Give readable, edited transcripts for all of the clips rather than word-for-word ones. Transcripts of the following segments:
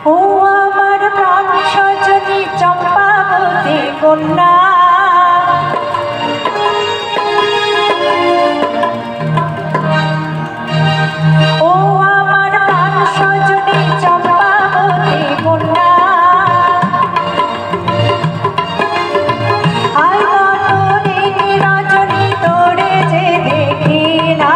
ও আমার প্রাণ সজনী চম্পাবতী কন্যা, ও আমার প্রাণ সজনী চম্পাবতী কন্যা, আয় নটরিনী রজনী তোরে যে দেখি না,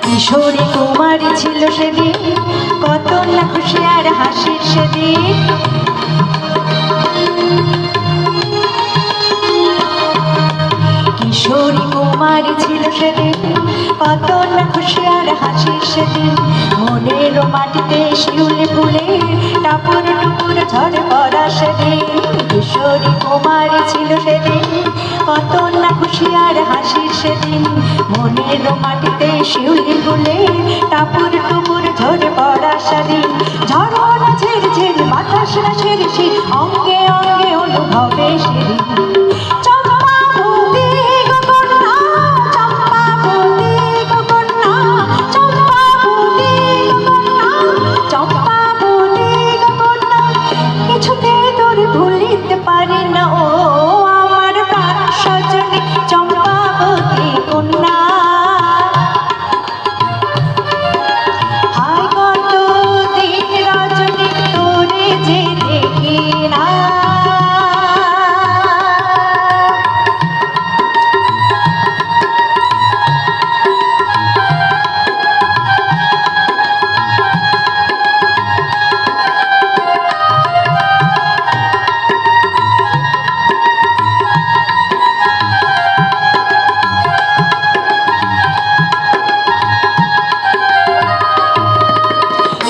কিশোরী কুমারী ছিল সেদিন, কত না খুশি আর হাসির সেদিন। কিশোরী কুমারী ছিল সেদিন, কত না খুশি আর হাসির সেদিন। মনের মাটিতে শিউলি ফুলের টাপুর টুপুর ঝরে পড়া সেদিন। কিশোরী কুমারী ছিল সেদিন, কত না খুশি আর হাসির সেদিন। মনের মাটিতে শিউলি ফুলের টাপুর টুপুর ঝরে পড়া সেদিন। ঝড়ো না ঝেড়ে ঝেড়ে বাতাস না ছেড়ে সে অঙ্গে অঙ্গে অনুভবে সেদিন।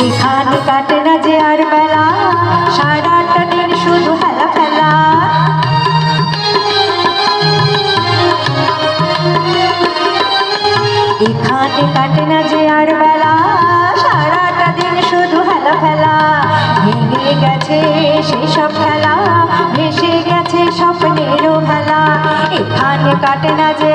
এখানে কাটে না যে আর বেলা, সারাটা দিন শুধু হেলা ফেলা। এখানে কাটে না যে আর বেলা, সারাটা দিন শুধু হেলা ফেলা। ভেঙে গেছে সেসব খেলা, ভেসে গেছে স্বপ্নেরও ভেলা। এখানে কাটে না যে